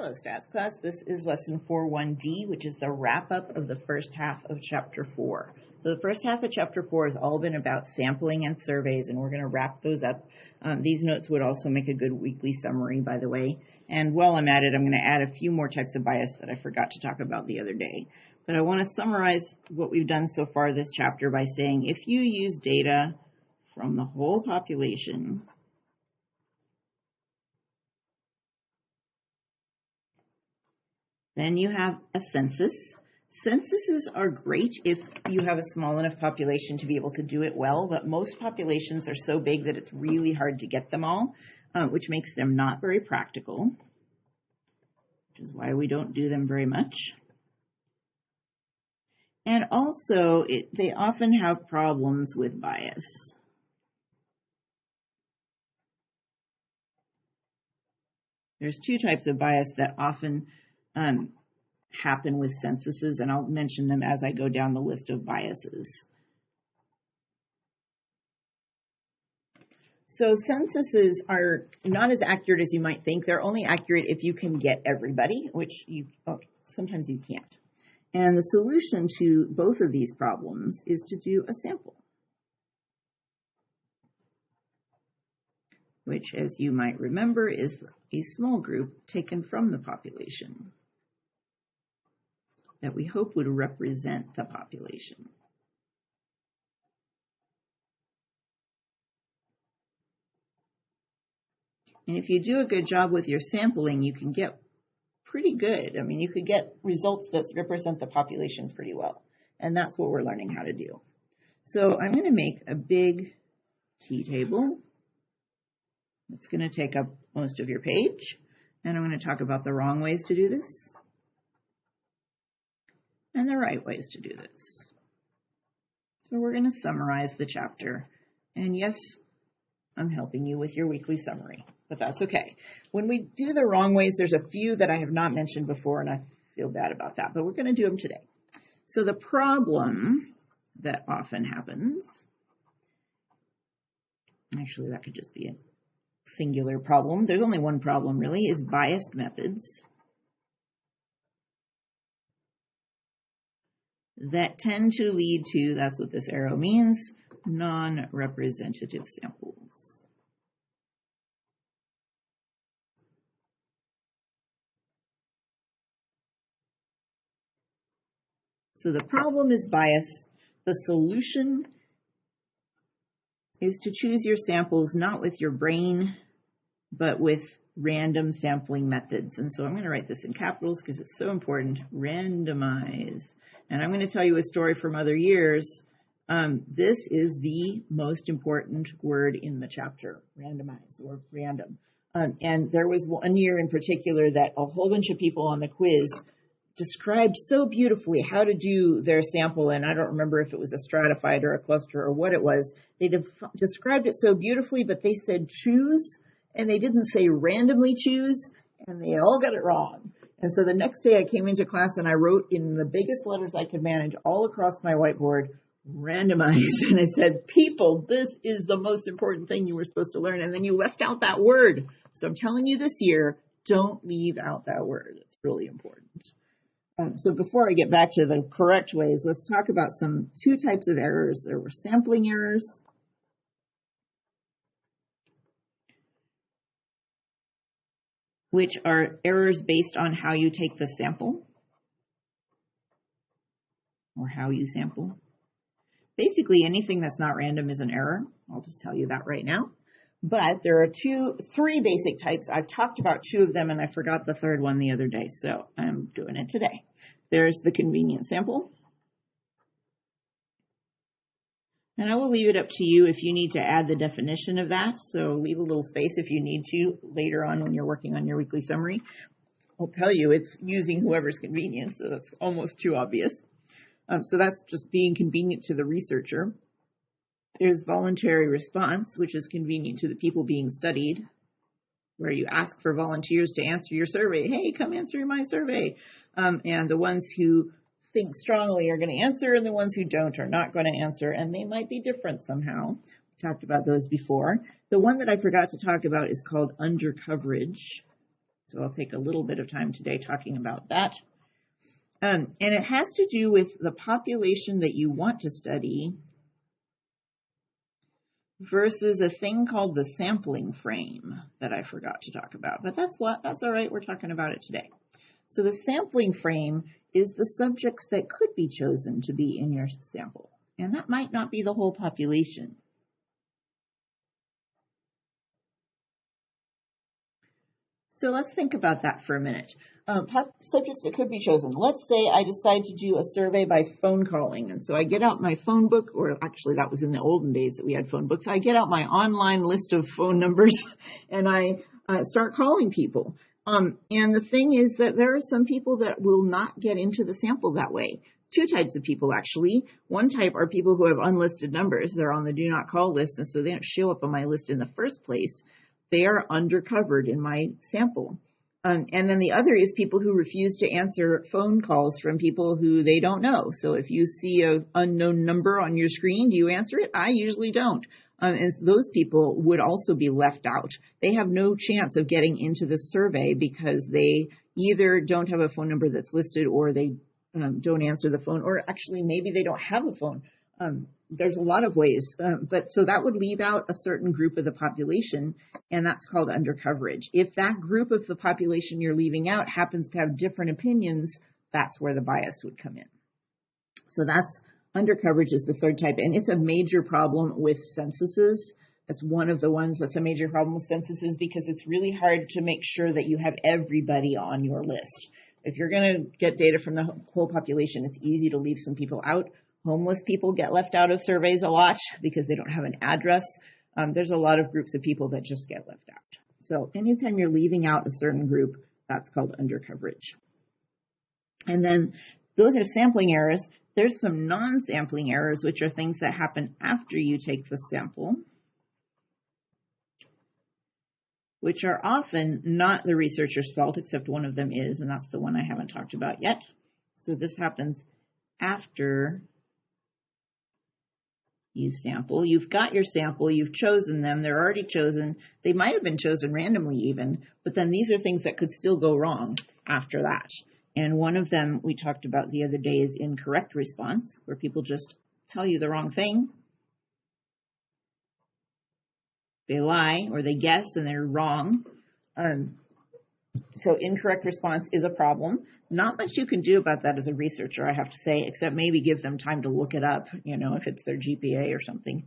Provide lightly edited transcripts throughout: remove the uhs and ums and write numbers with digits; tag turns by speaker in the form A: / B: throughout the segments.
A: Hello, Stats class. This is lesson 4.1d, which is the wrap-up of the first half of chapter 4. So the first half of chapter 4 has all been about sampling and surveys, and we're going to wrap those up. These notes would also make a good weekly summary, by the way. And while I'm at it, I'm going to add a few more types of bias that I forgot to talk about the other day. But I want to summarize what we've done so far this chapter by saying if you use data from the whole population, then you have a census. Censuses are great if you have a small enough population to be able to do it well, but most populations are so big that it's really hard to get them all, which makes them not very practical, which is why we don't do them very much. And also, they often have problems with bias. There's two types of bias that often happen with censuses, and I'll mention them as I go down the list of biases. So censuses are not as accurate as you might think. They're only accurate if you can get everybody, which sometimes you can't. And the solution to both of these problems is to do a sample, which, as you might remember, is a small group taken from the population that we hope would represent the population. And if you do a good job with your sampling, you can get pretty good. I mean, you could get results that represent the population pretty well. And that's what we're learning how to do. So I'm going to make a big t-table. It's going to take up most of your page. And I'm going to talk about the wrong ways to do this and the right ways to do this. So we're going to summarize the chapter. And yes, I'm helping you with your weekly summary, but that's okay. When we do the wrong ways, there's a few that I have not mentioned before, and I feel bad about that, but we're going to do them today. So the problem that often happens, actually that could just be a singular problem. There's only one problem really, is biased methods that tend to lead to, that's what this arrow means, non-representative samples. So the problem is bias. The solution is to choose your samples not with your brain, but with random sampling methods. And so I'm going to write this in capitals because it's so important. Randomize. And I'm going to tell you a story from other years. This is the most important word in the chapter, randomize or random. And there was one year in particular that a whole bunch of people on the quiz described so beautifully how to do their sample, and I don't remember if it was a stratified or a cluster or what it was. They described it so beautifully, but they said choose, and they didn't say randomly choose, and they all got it wrong. And so the next day I came into class and I wrote in the biggest letters I could manage all across my whiteboard, randomize. And I said, people, this is the most important thing you were supposed to learn. And then you left out that word. So I'm telling you this year, don't leave out that word. It's really important. So before I get back to the correct ways, let's talk about two types of errors. There were sampling errors, which are errors based on how you take the sample or how you sample. Basically, anything that's not random is an error. I'll just tell you that right now. But there are three basic types. I've talked about two of them, and I forgot the third one the other day, so I'm doing it today. There's the convenient sample. And I will leave it up to you if you need to add the definition of that. So leave a little space if you need to later on when you're working on your weekly summary. I'll tell you it's using whoever's convenient, so that's almost too obvious. So that's just being convenient to the researcher. There's voluntary response, which is convenient to the people being studied, where you ask for volunteers to answer your survey. Hey, come answer my survey. And the ones who think strongly are going to answer, and the ones who don't are not going to answer, and they might be different somehow. We talked about those before. The one that I forgot to talk about is called undercoverage. So I'll take a little bit of time today talking about that. And it has to do with the population that you want to study versus a thing called the sampling frame that I forgot to talk about. But that's all right, we're talking about it today. So the sampling frame is the subjects that could be chosen to be in your sample. And that might not be the whole population. So let's think about that for a minute. Subjects that could be chosen. Let's say I decide to do a survey by phone calling. And so I get out my phone book, or actually that was in the olden days that we had phone books. I get out my online list of phone numbers and I start calling people. And the thing is that there are some people that will not get into the sample that way. Two types of people, actually. One type are people who have unlisted numbers. They're on the do not call list, and so they don't show up on my list in the first place. They are undercovered in my sample. And then the other is people who refuse to answer phone calls from people who they don't know. So if you see an unknown number on your screen, do you answer it? I usually don't. And those people would also be left out. They have no chance of getting into the survey because they either don't have a phone number that's listed, or they don't answer the phone, or actually maybe they don't have a phone. There's a lot of ways, but so that would leave out a certain group of the population, and that's called undercoverage. If that group of the population you're leaving out happens to have different opinions, that's where the bias would come in. So that's undercoverage is the third type, and it's a major problem with censuses. That's one of the ones that's a major problem with censuses because it's really hard to make sure that you have everybody on your list. If you're going to get data from the whole population, it's easy to leave some people out. Homeless people get left out of surveys a lot because they don't have an address. There's a lot of groups of people that just get left out. So anytime you're leaving out a certain group, that's called undercoverage. And then those are sampling errors. There's some non-sampling errors, which are things that happen after you take the sample, which are often not the researcher's fault, except one of them is, and that's the one I haven't talked about yet. So this happens after you sample. You've got your sample, you've chosen them, they're already chosen. They might have been chosen randomly even, but then these are things that could still go wrong after that. And one of them we talked about the other day is incorrect response, where people just tell you the wrong thing. They lie or they guess and they're wrong. So incorrect response is a problem. Not much you can do about that as a researcher, I have to say, except maybe give them time to look it up, if it's their GPA or something.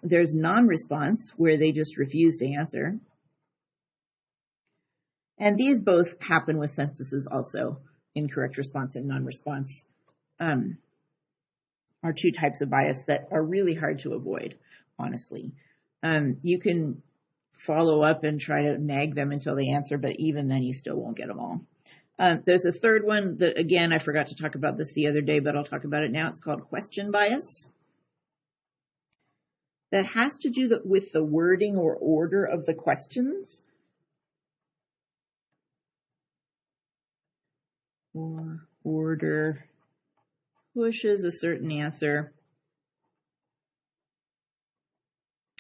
A: There's non-response, where they just refuse to answer. And these both happen with censuses also. Incorrect response and non-response are two types of bias that are really hard to avoid, honestly. You can follow up and try to nag them until they answer, but even then you still won't get them all. There's a third one that, again, I forgot to talk about this the other day, but I'll talk about it now. It's called question bias. That has to do with the wording or order of the questions. Or order pushes a certain answer.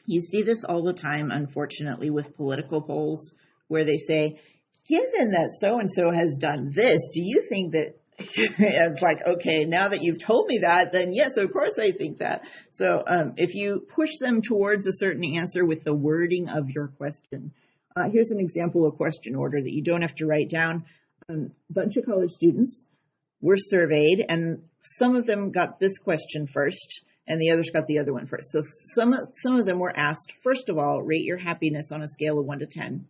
A: You see this all the time, unfortunately, with political polls where they say, given that so-and-so has done this, do you think that, it's like, okay, now that you've told me that, then yes, of course I think that. So if you push them towards a certain answer with the wording of your question, here's an example of question order that you don't have to write down. A bunch of college students were surveyed, and some of them got this question first, and the others got the other one first. So some of them were asked, first of all, rate your happiness on a scale of 1 to 10.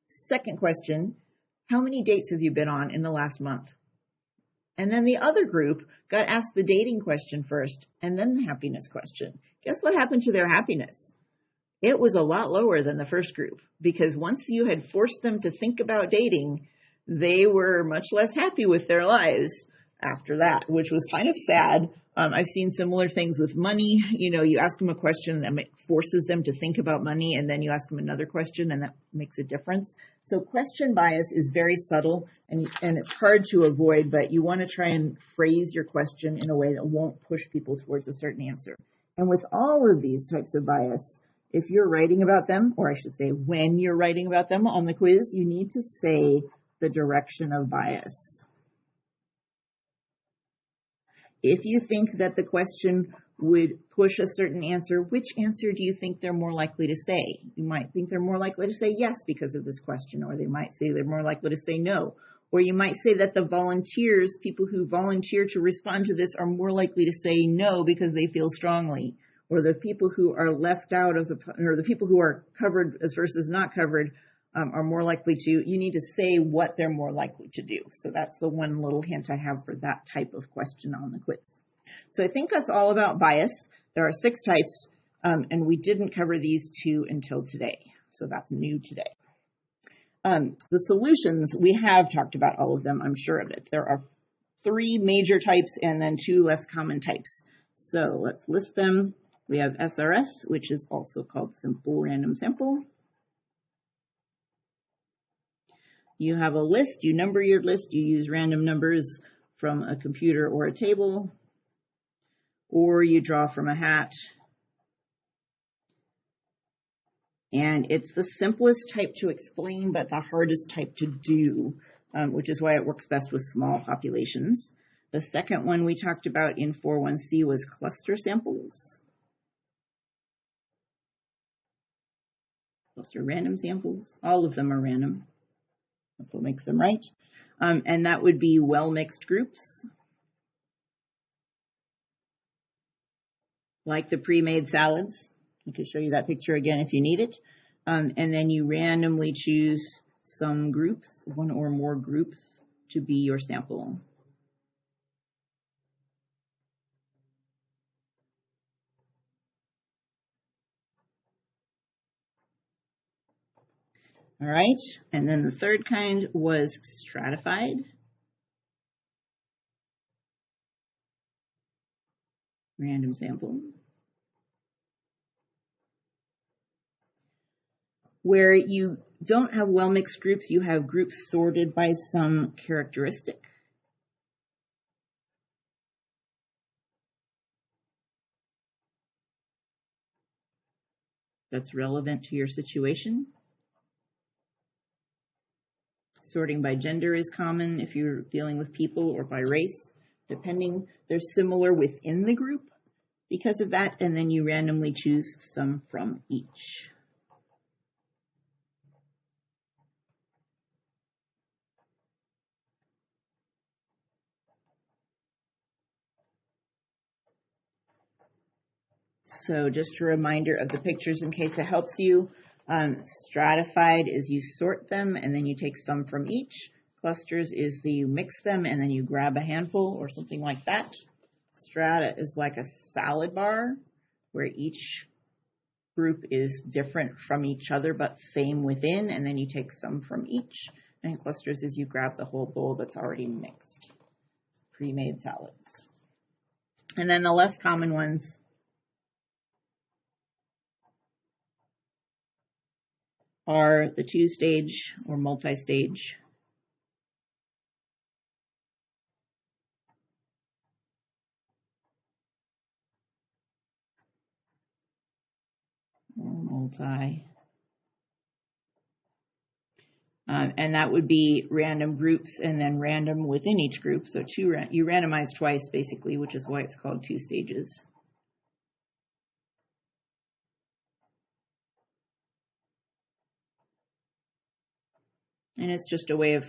A: Second question, how many dates have you been on in the last month? And then the other group got asked the dating question first, and then the happiness question. Guess what happened to their happiness? It was a lot lower than the first group, because once you had forced them to think about dating, they were much less happy with their lives after that, which was kind of sad. I've seen similar things with money. You ask them a question that forces them to think about money, and then you ask them another question, and that makes a difference. So question bias is very subtle, and it's hard to avoid, but you want to try and phrase your question in a way that won't push people towards a certain answer. And with all of these types of bias, if you're writing about them, or I should say when you're writing about them on the quiz, you need to say the direction of bias. If you think that the question would push a certain answer, which answer do you think they're more likely to say? You might think they're more likely to say yes because of this question, or they might say they're more likely to say no. Or you might say that the volunteers, people who volunteer to respond to this, are more likely to say no because they feel strongly. Or the people who are left out of or the people who are covered versus not covered are more likely to, you need to say what they're more likely to do. So that's the one little hint I have for that type of question on the quiz. So I think that's all about bias. There are 6 types, and we didn't cover these 2 until today. So that's new today. The solutions, we have talked about all of them, I'm sure of it. There are 3 major types and then 2 less common types. So let's list them. We have SRS, which is also called simple random sample. You have a list, you number your list, you use random numbers from a computer or a table, or you draw from a hat. And it's the simplest type to explain, but the hardest type to do, which is why it works best with small populations. The second one we talked about in 4.1c was cluster samples. Cluster random samples, all of them are random. That's what makes them right. And that would be well-mixed groups, like the pre-made salads. I could show you that picture again if you need it. And then you randomly choose some groups, 1 or more groups, to be your sample. All right, and then the third kind was stratified. Random sample. Where you don't have well-mixed groups, you have groups sorted by some characteristic. That's relevant to your situation. Sorting by gender is common if you're dealing with people, or by race, depending. They're similar within the group because of that, and then you randomly choose some from each. So just a reminder of the pictures in case it helps you. Stratified is you sort them and then you take some from each. Clusters is you mix them and then you grab a handful or something like that. Strata is like a salad bar where each group is different from each other but same within, and then you take some from each. And clusters is you grab the whole bowl that's already mixed. Pre-made salads. And then the less common ones are the 2-stage or multi-stage. Or multi. And that would be random groups and then random within each group. So you randomize twice basically, which is why it's called 2 stages. And it's just a way of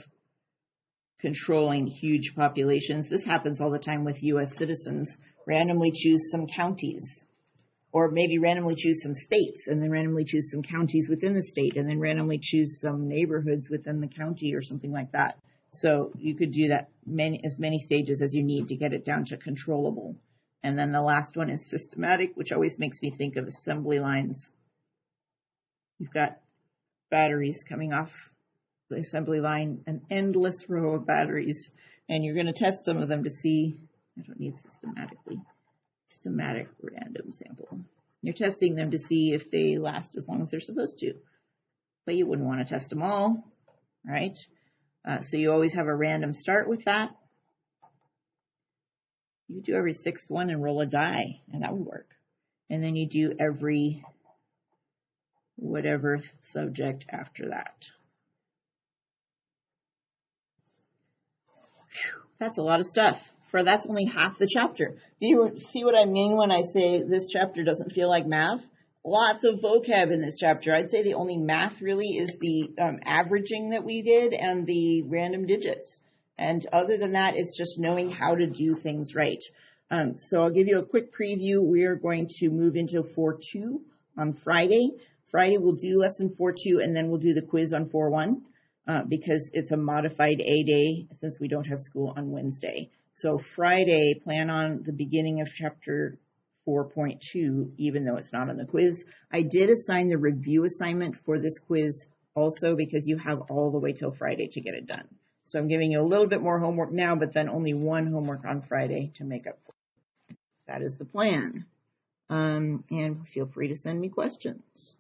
A: controlling huge populations. This happens all the time with U.S. citizens. Randomly choose some counties, or maybe randomly choose some states, and then randomly choose some counties within the state, and then randomly choose some neighborhoods within the county or something like that. So you could do that as many stages as you need to get it down to controllable. And then the last one is systematic, which always makes me think of assembly lines. You've got batteries coming off the assembly line, an endless row of batteries, and you're going to test some of them to see, I don't need systematic random sample. You're testing them to see if they last as long as they're supposed to, but you wouldn't want to test them all, right? So you always have a random start with that. You do every 6th one and roll a die, and that would work. And then you do every whatever subject after that. Whew, that's a lot of stuff. That's only half the chapter. Do you see what I mean when I say this chapter doesn't feel like math? Lots of vocab in this chapter. I'd say the only math really is the averaging that we did and the random digits. And other than that, it's just knowing how to do things right. So I'll give you a quick preview. We're going to move into 4.2 on Friday. Friday we'll do lesson 4.2 and then we'll do the quiz on 4.1 because it's a modified A day since we don't have school on Wednesday. So Friday, plan on the beginning of chapter 4.2, even though it's not on the quiz. I did assign the review assignment for this quiz also because you have all the way till Friday to get it done. So I'm giving you a little bit more homework now, but then only one homework on Friday to make up for it. That is the plan. And feel free to send me questions.